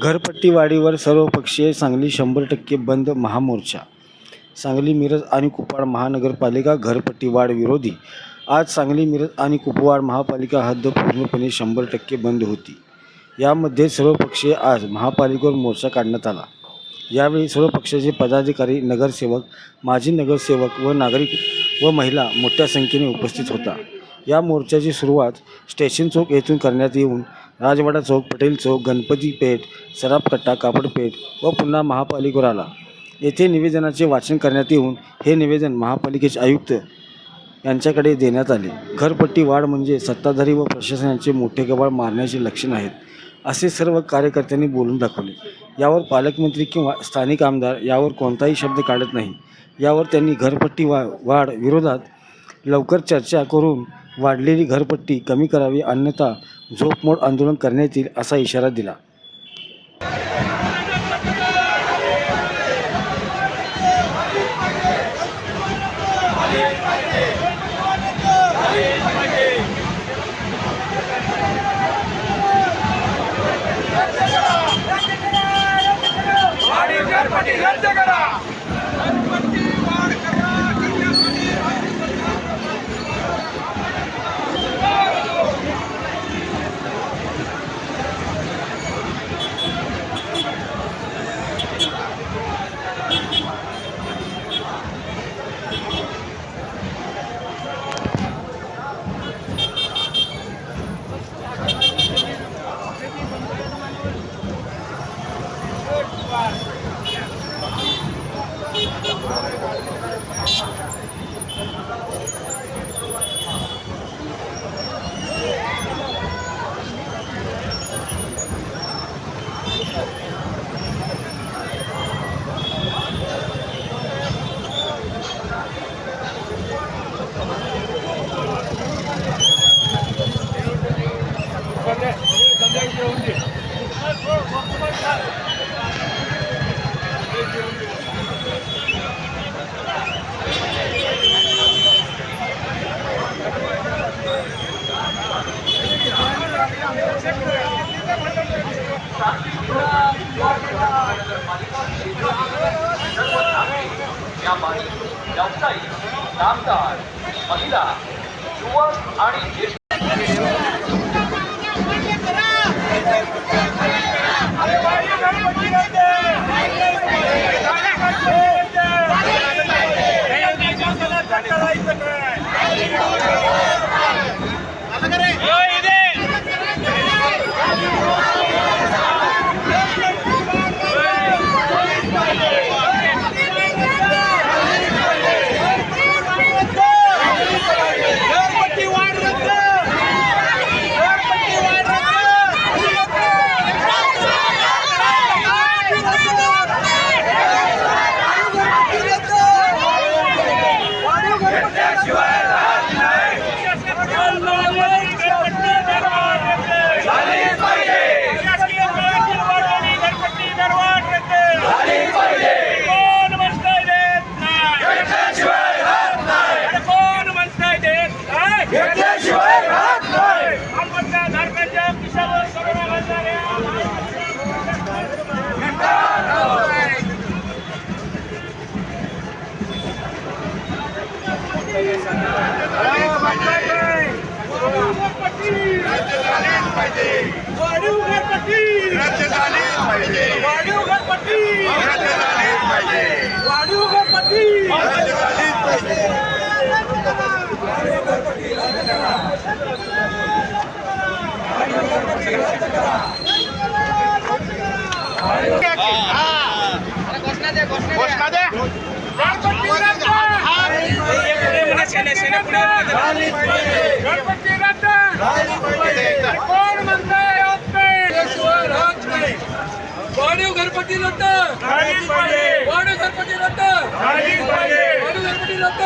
घरपट्टी वाढीवर सर्वपक्षीय सांगली 100% बंद महामोर्चा. सांगली, मिरज आणि कुपवाड महानगरपालिका घरपट्टी वाढ विरोधी. आज सांगली, मिरज आणि कुपवाड महापालिका हद्द पूर्णपणे 100% बंद होती. यामध्ये सर्वपक्षीय आज महापालिकेवर मोर्चा काढण्यात आला. यावेळी सर्व पक्षाचे पदाधिकारी, नगरसेवक, माजी नगरसेवक व नागरिक व महिला मोठ्या संख्येने उपस्थित होता. या मोर्चाची सुरुवात स्टेशन चौक येथून करण्यात येऊन राजवाडा चौक, पटेल चौक, गणपती पेठ, सराफकट्टा, कापडपेठ व पुन्हा महापालिकेवर आला. येथे निवेदनाचे वाचन करण्यात येऊन हे निवेदन महापालिकेचे आयुक्त यांच्याकडे देण्यात आले. घरपट्टी वाढ म्हणजे सत्ताधारी व प्रशासनाचे मोठे गबाळ मारण्याचे लक्षण आहेत, असे सर्व कार्यकर्त्यांनी बोलून दाखवले. यावर पालकमंत्री किंवा स्थानिक आमदार यावर कोणताही शब्द काढत नाही. यावर त्यांनी घरपट्टी वाढ विरोधात लवकर चर्चा करून वाढलेली घरपट्टी कमी करावी, अन्यथा झोपमोड आंदोलन करण्यात येईल असा इशारा दिला. व्यावसायिक, कामगार, महिला, युवक आणि ज्येष्ठ वाढीव घरपट्टी रद्द, वाढीव घरपट्टी रद्द, वाढीव घरपट्टी रद्द.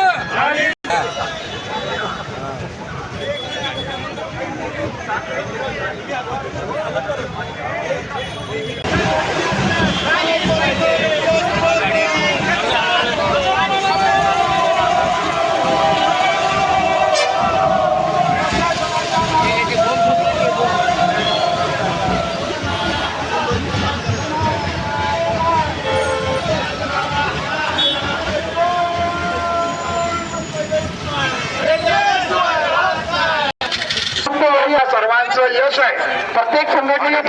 यश आहे. प्रत्येक संघटनेला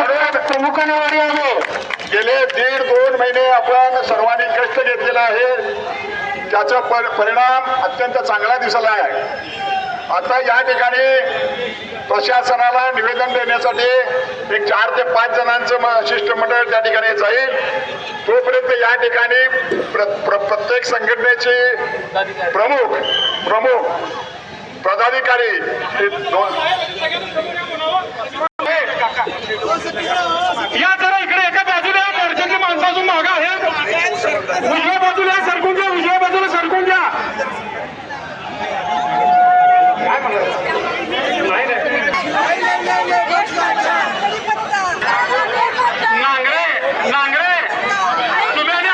प्रमुखाने वारी आहे. गेले 1.5-2 महिने आपण सर्वांनी कष्ट घेतलेला आहे, त्याचा परिणाम अत्यंत चांगला दिसला आहे. आता या ठिकाणी प्रशासनाला निवेदन देण्यासाठी एक 4 ते 5 जणांचं शिष्टमंडळ त्या ठिकाणी जाईल. तोपर्यंत या ठिकाणी प्रत्येक संघटनेचे प्रमुख पदाधिकारी या जरा इकडे एका बाजूला दर्शनी माणसं अजून मागं आहेत. उजव्या बाजूला सरकून द्या, उजव्या बाजूला सरकून द्या. नांगरे तुम्ही आणि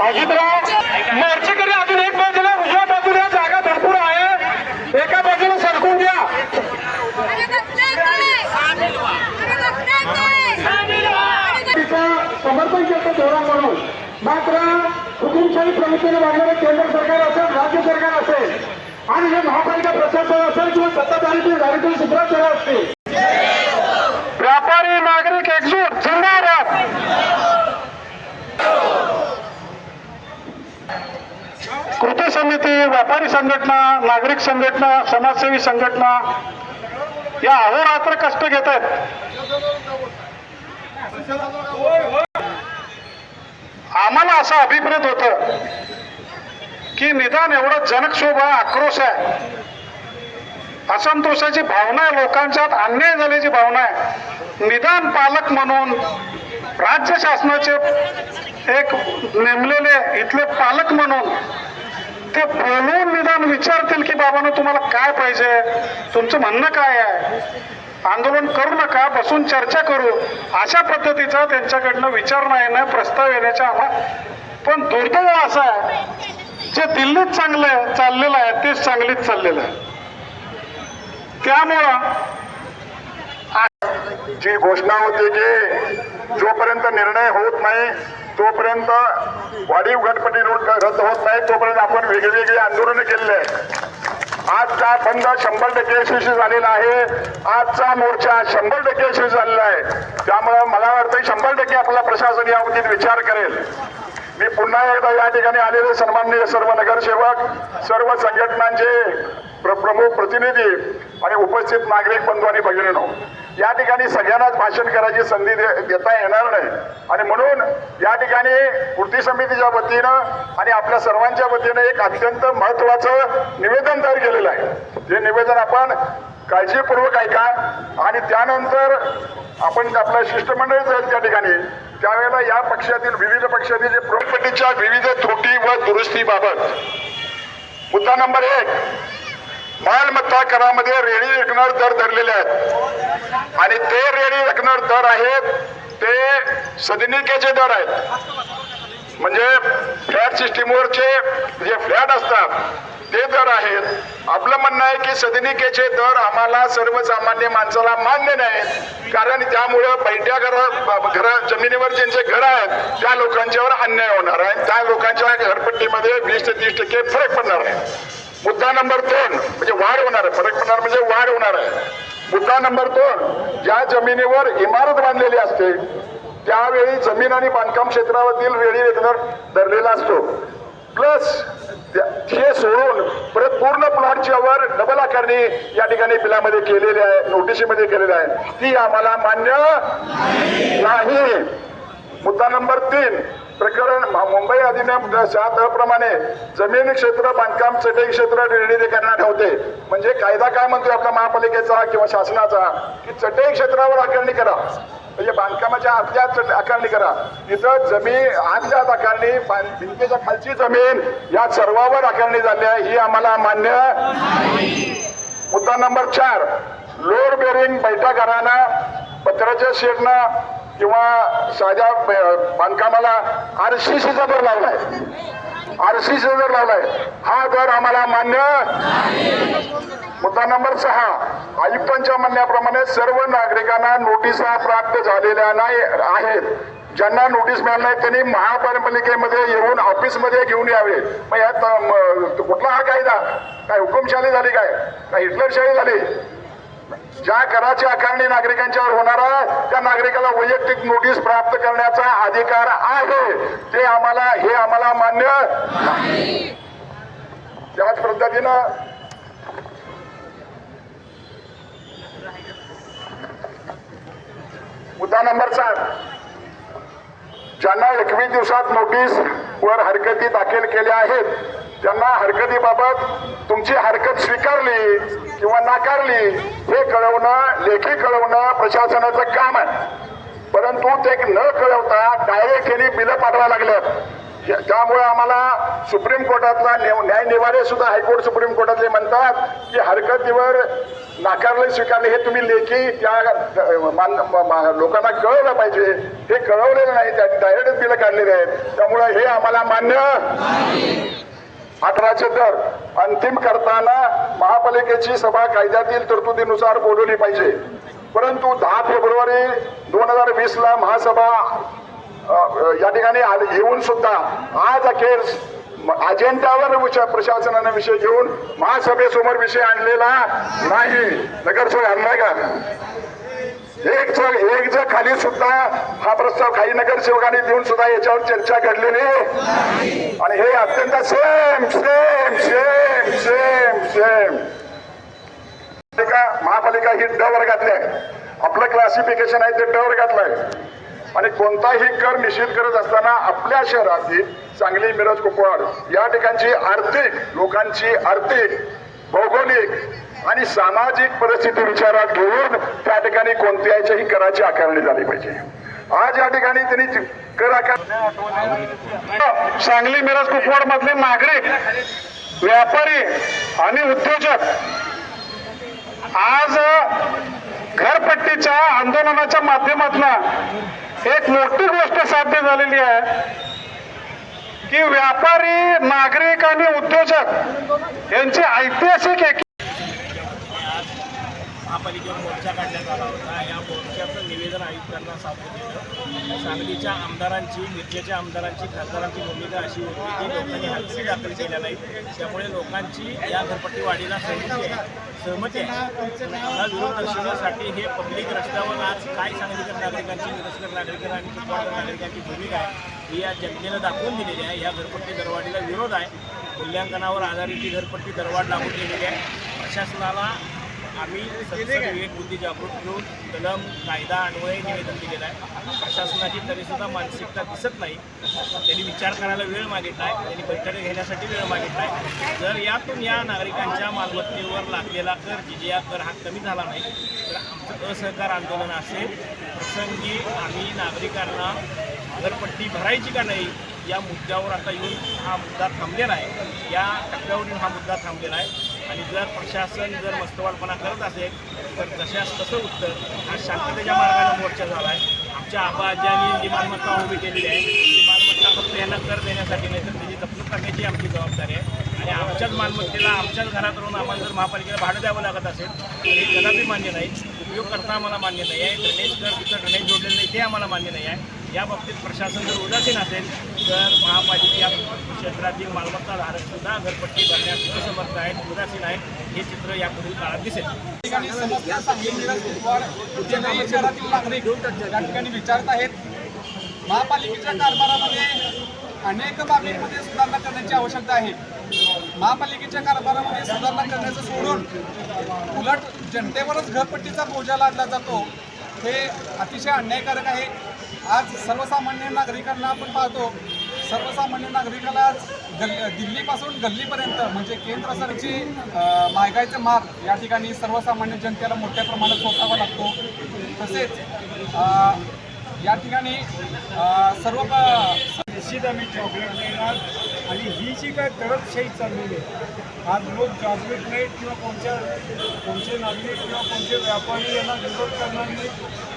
अजितराव मोर्चेकरी अजून एक बाजूला उजव्या बाजूला जागा भरपूर आहे, एका बाजूला सरकून द्या. समर्पण केलं धोरण म्हणून मात्र हुकुमशाही प्रवृत्तीने वागणारे केंद्र सरकार असेल, राज्य सरकार असेल आणि हे महापालिका प्रशासन असेल किंवा सत्ताधारी धारितील सुधारणा असतील, व्यापारी नागरिक एकजूट जिंदाबाद. कृती समिती, व्यापारी संघटना, नागरिक संघटना, समाजसेवी संघटना या अहोरात्र कष्ट घेत आहेत. आम्हाला असं अभिप्रेत होतं की निदान एवढं जनक्षोभ आहे, आक्रोश आहे, असंतोषाची भावना आहे, लोकांच्यात अन्याय झाल्याची भावना आहे. निदान पालक म्हणून राज्य शासनाचे एक नेमलेले इथले पालक म्हणून ते बोलून निदान विचारतील की बाबांनो तुम्हाला काय पाहिजे, तुमचं म्हणणं काय आहे, आंदोलन करू नका, बसून चर्चा करू, अशा पद्धतीचा त्यांच्याकडनं विचार नाही ना प्रस्ताव येण्याच्या आम्हाला. पण दुर्दैव असं आहे जे दिल्लीत चांगलं चाललेलं आहे तेच सांगलीत चाललेलं आहे. त्यामुळं जी घोषणा होती की जोपर्यंत निर्णय होत नाही तोपर्यंत वाढीव गणपती रद्द होत नाही तोपर्यंत आपण वेगवेगळी आंदोलनं केलेली आहेत. आजचा बंद 100% यशस्वी झालेला आहे. आजचा मोर्चा 100% यशस्वी झालेला आहे. त्यामुळं मला वाटतं 100% आपला प्रशासन या बाबतीत विचार करेल. मी पुन्हा एकदा या ठिकाणी आलेले सन्माननीय सर्व नगरसेवक, सर्व संघटनांचे प्रमुख प्रतिनिधी आणि उपस्थित नागरिक बंधू आणि भगिनींनो, या ठिकाणी सगळ्यांनाच भाषण करायची संधी देता येणार नाही आणि म्हणून या ठिकाणी कृती समितीच्या वतीनं आणि आपल्या सर्वांच्या वतीनं एक अत्यंत महत्त्वाचं निवेदन तयार केलेलं आहे. जे निवेदन आपण काळजीपूर्वक ऐका आणि त्यानंतर आपण आपलं शिष्टमंडळ जाईल त्या ठिकाणी. त्यावेळेला या पक्षातील विविध पक्षातील जे प्रॉपर्टीच्या विविध त्रुटी व दुरुस्तीबाबत मुद्दा नंबर 1, मालमत्ता करामध्ये रेडी रेकनर दर धरलेले आहेत आणि ते रेडी रेकनर दर आहेत ते सदनिकेचे दर आहेत. म्हणजे फ्लॅट सिस्टीमवरचे जे फ्लॅट असतात ते दर आहेत. आपलं म्हणणं आहे की सदनिकेचे दर आम्हाला सर्वसामान्य माणसाला मान्य नाही, कारण त्यामुळं बैठ्या घर जमिनीवर ज्यांचे घर आहेत त्या लोकांच्यावर अन्याय होणार आहे, त्या लोकांच्या घरपट्टीमध्ये 20 ते 30% फरक पडणार आहे. मुद्दा नंबर 2 म्हणजे वाढ होणार आहे, फरक पडणार म्हणजे वाढ होणार आहे. मुद्दा नंबर 2, ज्या जमिनीवर इमारत बांधलेली असते त्यावेळी जमीन आणि बांधकाम क्षेत्रावरील रेडी रेकनर धरलेला असतो, प्लस हे सोडून परत पूर्ण प्लॉटच्या वर डबल आकारणी या ठिकाणी बिलामध्ये केलेली आहे, नोटिशीमध्ये केलेली आहे, ती आम्हाला मान्य नाही. मुद्दा नंबर 3, प्रकरण मुंबई अधिनियम 7 प्रमाणे जमीन क्षेत्र बांधकाम चटई क्षेत्र रेडी करण्यात ठेवते. म्हणजे कायदा काय म्हणतोय आपल्या महापालिकेचा किंवा शासनाचा की चटई क्षेत्रावर आकारणी करा, म्हणजे बांधकामाच्या आतल्या आकारणी करा. तिथं जमीन आतल्या आकारणी, भिंतीच्या खालची जमीन या सर्वावर आकारणी झाली आहे, ही आम्हाला मान्य. मुद्दा नंबर 4, लोड बेरिंग बैठा घरांना पत्राच्या शेडना किंवा साध्या बांधकामाला RCCचा दर लावलाय, RCCचा दर लावलाय, हा दर आम्हाला मान्य. मुद्दा नंबर 6, आयुक्तांच्या म्हणण्याप्रमाणे सर्व नागरिकांना नोटिसा प्राप्त झालेल्या नाही आहेत, ज्यांना नोटीस मिळाली नाही त्यांनी महापालिकेमध्ये येऊन ऑफिसमध्ये घेऊन यावे. मग यात कुठला हा कायदा? काय हुकुमशाही झाली काय हिटलरशाही झाली? ज्या कराची आकारणी नागरिकांच्यावर होणार आहे त्या नागरिकाला वैयक्तिक नोटीस प्राप्त करण्याचा अधिकार आहे. हे आम्हाला मान्य नाही. त्याच पद्धतीनं मुद्दा नंबर 4, ज्यांना 21 दिवसात नोटीस वर हरकती दाखल केल्या आहेत त्यांना हरकतीबाबत तुमची हरकत स्वीकारली किंवा नाकारली हे कळवणं, लेखी कळवणं प्रशासनाचं काम आहे. परंतु ते न कळवता डायरेक्ट यांनी बिलं पाठवायला लागल्यात. त्यामुळे आम्हाला सुप्रीम कोर्टातला न्याय निवाडे सुद्धा हायकोर्ट सुप्रीम कोर्टातले म्हणतात की हरकतीवर नाकारले स्वीकारले हे तुम्ही लेखी त्या लोकांना कळवलं पाहिजे. हे कळवलेलं नाही, त्या डायरेक्ट बिलं काढलेले आहेत. त्यामुळे हे आम्हाला मान्य. 18चे दर अंतिम करताना महापालिकेची सभा कायद्यातील तरतुदीनुसार बोलवली पाहिजे. परंतु 10 फेब्रुवारी 2020 ला महासभा या ठिकाणी येऊन सुद्धा आज अखेर अजेंडावर प्रशासनाने विषय घेऊन महासभेसमोर विषय आणलेला नाही. नगरसेवक आणलाय का? एक जर खाली सुद्धा हा प्रस्ताव काही नगरसेवकांनी देऊन सुद्धा याच्यावर चर्चा घडलेली आणि हे अत्यंत same same same same same महापालिका ही ड वर्गातली आहे. आपलं क्लासिफिकेशन आहे ते ड वर्गातलं आहे. आणि कोणताही कर निश्चित करत असताना आपल्या शहरातील सांगली, मिरज, कुपवाड या ठिकाणची लोकांची आर्थिक, भौगोलिक आणि सामाजिक परिस्थिती विचारात घेऊन त्या ठिकाणी कोणत्याही कराची आकारणी झाली पाहिजे. आज या ठिकाणी त्यांनी कर सांगली, मिरज, कुपवाड मधले नागरिक, व्यापारी आणि उद्योजक आज घरपट्टीच्या आंदोलनाच्या माध्यमातून एक मोठी गोष्ट साध्य झालेली आहे की व्यापारी, नागरिक आणि उद्योजक यांची ऐतिहासिक महापालिकेवर मोर्चा काढण्यात आला होता. या मोर्चाचं निवेदन आयुक्तांना सादर केलं. सांगलीच्या आमदारांची, मिरजेच्या आमदारांची, खासदारांची भूमिका अशी होती की लोकांनी हलकी दाखल केल्या नाहीत. त्यामुळे लोकांची या घरपट्टी वाढीला सहमती आहे. त्याला विरोध दर्शवण्यासाठी हे पब्लिक रस्त्यावर आज काय सांगलीकर नागरिकांची, मिरजकर नागरिक आणि कुपवाडकर नागरिकांची भूमिका आहे ही या जनतेला दाखवून दिलेली आहे. या घरपट्टी दरवाढीला विरोध आहे. मूल्यांकनावर आधारित ही घरपट्टी दरवाढ लागू केलेली आहे. प्रशासनाला आम्ही विवेक बुद्धी जागृत घेऊन कलम, कायदा अन्वये निवेदन दिलेलं आहे. प्रशासनाची तरीसुद्धा मानसिकता दिसत नाही. त्यांनी विचार करायला वेळ मागितला आहे, त्यांनी बैठक घेण्यासाठी वेळ मागितला आहे. जर यातून या नागरिकांच्या मालमत्तेवर लागलेला कर, जिजिया कर हा कमी झाला नाही तर आमचं असहकार आंदोलन असेल. प्रसंगी आम्ही नागरिकांना घरपट्टी भरायची का नाही या मुद्द्यावर आता येऊन हा मुद्दा थांबलेला आहे. या टप्प्यावरून हा मुद्दा थांबलेला आहे. आणि जर प्रशासन मस्तवालपणा करत असेल तर तसं उत्तर हा शांततेच्या मार्गाने मोर्चा झाला आहे. आमच्या आबाजांनी जी मालमत्ता उभी केलेली आहे ती मालमत्ता फक्त यांना कर देण्यासाठी नाही तर त्याची जपणूक करण्याची आमची जबाबदारी आहे. आणि आमच्याच मालमत्तेला आमच्याच घरात राहून आम्हाला जर महापालिकेला भाडं द्यावं लागत असेल तर हे कदापि मान्य नाही. उपयोग करता आम्हाला मान्य नाही आहे. ड्रेनेज कर तिथं ड्रेनेज जोडलेलं नाही ते आम्हाला मान्य नाही आहे. या बाबतीत प्रशासन जर उदासीन असेल तर महापालिका क्षेत्रातील मालमत्ताधारकसुद्धा घरपट्टी भरण्यास असमर्थ आहेत, उदासीन आहेत. हे चित्र यापुढील काळात दिसेल. सांगली, मिरज, कुपवाड शहरातील नागरिक या ठिकाणी विचारत आहेत. महापालिकेच्या कारभारामध्ये अनेक बाबींमध्ये सुधारणा करण्याची आवश्यकता आहे. महापालिकेच्या कारभारामध्ये सुधारणा करण्याचं सोडून उलट जनतेवरच घरपट्टीचा बोजा लादला जातो हे अतिशय अन्यायकारक आहे. आज सर्वसामान्य नागरिकांना आपण पाहतो, सर्वसामान्य नागरिकाला आज दिल्लीपासून गल्लीपर्यंत म्हणजे केंद्र सरकारची महागाईचा मार या ठिकाणी सर्वसामान्य जनतेला मोठ्या प्रमाणात सोसावा लागतो. तसेच या ठिकाणी सर्व निश्चित आम्ही चॉकलेट देणार. आणि ही जी काय दडपशाही चाललेली आहे, आज लोक जागृत नाहीत किंवा कोणते नागरिक किंवा कोणते व्यापारी यांना विरोध करणार नाही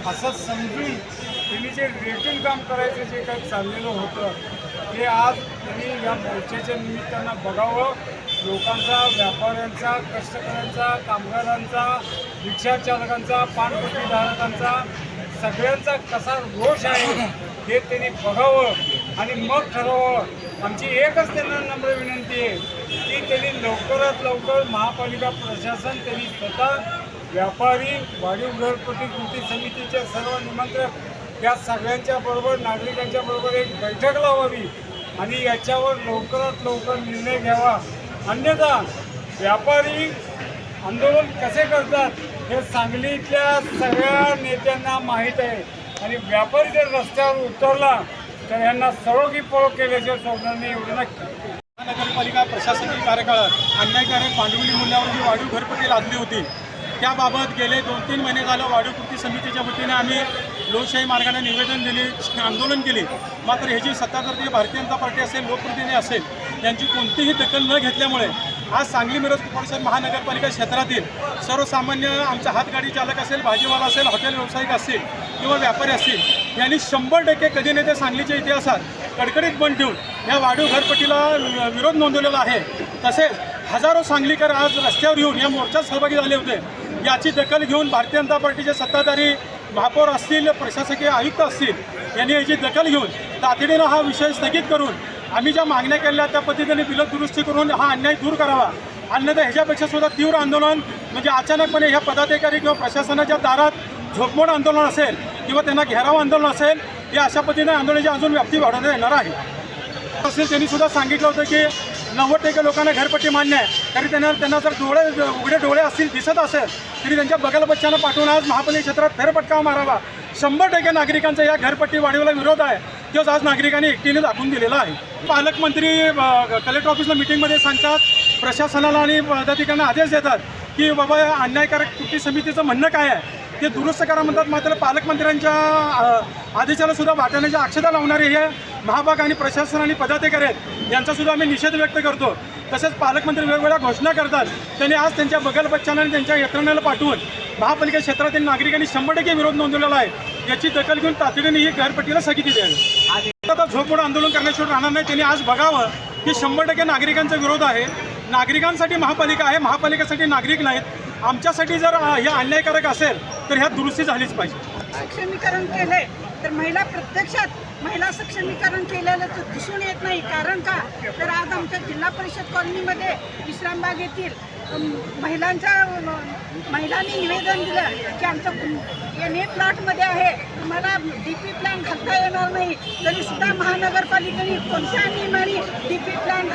असं समजून त्यांनी जे रेटून काम करायचं जे काही चाललेलं होतं ते आज त्यांनी या मोर्चाच्या निमित्तानं बघावं. लोकांचा, व्यापाऱ्यांचा, कष्टकऱ्यांचा, कामगारांचा, रिक्षाचालकांचा, पानपट्टीधारकांचा सगळ्यांचा कसा रोष आहे हे त्यांनी बघावं आणि मग ठरवावं. आमची एकच त्यांना नम्र विनंती आहे की त्यांनी लवकरात लवकर महापालिका प्रशासन त्यांनी स्वतः व्यापारी, वाढीव घरपट्टी कृती समितीच्या सर्व निमंत्रक या सगळ्यांच्या बरोबर नागरिकांच्या बरोबर एक बैठक लावावी आणि याच्यावर लवकरात लवकर निर्णय घ्यावा. अन्यथा व्यापारी आंदोलन कसे करतात हे सांगलीतल्या सगळ्या नेत्यांना माहीत आहे आणि व्यापारी जर रस्त्यावर उतरला तर यांना सळोगी पळो केल्याचे सोडणार नाही एवढं नक्की. महानगरपालिका प्रशासकीय कार्यकाळात अन्यायकारक भांडवली मूल्यावर जी वाढीव घरपट्टी लादली होती त्याबाबत गेले 2-3 महिने झालं वाढीव कृती समितीच्या वतीने आम्ही लोकशाही मार्गाने निवेदन दिले, आंदोलन केले. मात्र ह्याची सत्ताधारी भारतीय जनता पार्टी असेल, लोकप्रतिनिधी असेल यांची कोणतीही दखल न घेतल्यामुळे आज सांगली मिरज कुपवाड महानगरपालिका क्षेत्रातील सर्वसामान्य आमचा हातगाडी चालक असेल, भाजीवाला असेल, हॉटेल व्यावसायिक असतील किंवा व्यापारी असतील यांनी 100% कधी नाही ते सांगलीच्या इतिहासात कडकडीत बंद ठेवून या वाढीव घरपट्टीला विरोध नोंदवलेला आहे. तसेच हजारो सांगलीकर आज रस्त्यावर येऊन या मोर्चात सहभागी झाले होते. याची दखल घेऊन भारतीय जनता पार्टीचे सत्ताधारी महापौर असतील, प्रशासकीय आयुक्त असतील यांनी याची दखल घेऊन तातडीनं हा विषय स्थगित करून आम्ही ज्या मागण्या केल्या त्या पद्धतीने बिलं दुरुस्ती करून हा अन्याय दूर करावा. अन्यथा ह्याच्यापेक्षा सुद्धा तीव्र आंदोलन म्हणजे अचानकपणे ह्या पदाधिकारी किंवा प्रशासनाच्या दारात झोपमोड आंदोलन असेल किंवा त्यांना घेराव आंदोलन असेल या अशा पद्धतीने आंदोलनाची अजून व्याप्ती वाढवण्यात येणार आहे. असेल त्यांनी सुद्धा सांगितलं होतं की 90% लोकांना घरपट्टी मान्य आहे तरी त्यांना जर उघडे डोळे असतील दिसत असेल तरी त्यांच्या बगलबच्चांना पाठवून आज महापालिका क्षेत्रात फेरफटका मारावा. 100% नागरिकांचा या घरपट्टी वाढीवाला विरोध आहे तोच आज नागरिकांनी एकटीने दाखवून दिलेला आहे. पालकमंत्री कलेक्टर ऑफिसला मिटिंगमध्ये सांगतात, प्रशासनाला आणि पदाधिकाऱ्यांना आदेश देतात की बाबा अन्यायकारक कृती समितीचं म्हणणं काय आहे ते दुरुस्त करा म्हणतात. मात्र पालकमंत्र्यांच्या आदेशाला सुद्धा वाटाण्याच्या अक्षता लावणारे हे महाभाग आणि प्रशासन आणि पदाधिकारी आहेत यांचासुद्धा आम्ही निषेध व्यक्त करतो. तसेच पालकमंत्री वेगवेगळ्या घोषणा करतात. त्यांनी आज त्यांच्या बगलबच्चांना आणि त्यांच्या यंत्रणेला पाठवून महापालिका क्षेत्रातील नागरिकांनी 100% विरोध नोंदवलेला आहे. याची दखल घेऊन तातडीने ही घरपट्टीला स्थगिती द्यावी. आता झोपमोड आंदोलन करण्याशिवाय राहणार नाही. त्यांनी आज बघावं की 100% नागरिकांचा विरोध आहे. नागरिकांसाठी महापालिका आहे, महापालिकेसाठी नागरिक नाहीत. आमच्यासाठी जर हे अन्यायकारक असेल तर ह्यात दुरुस्ती झालीच पाहिजे. सक्षमीकरण केलंय तर महिला प्रत्यक्षात महिला सक्षमीकरण केलेलं तर दिसून येत नाही. कारण का तर आज आमच्या जिल्हा परिषद कॉलनीमध्ये विश्रामबाग येथील महिलांनी निवेदन दिलं की आमचं एन प्लॉटमध्ये आहे, तुम्हाला DP प्लॅन घालता येणार नाही. तरीसुद्धा महानगरपालिकेने कोणत्या नियमाने DP प्लॅन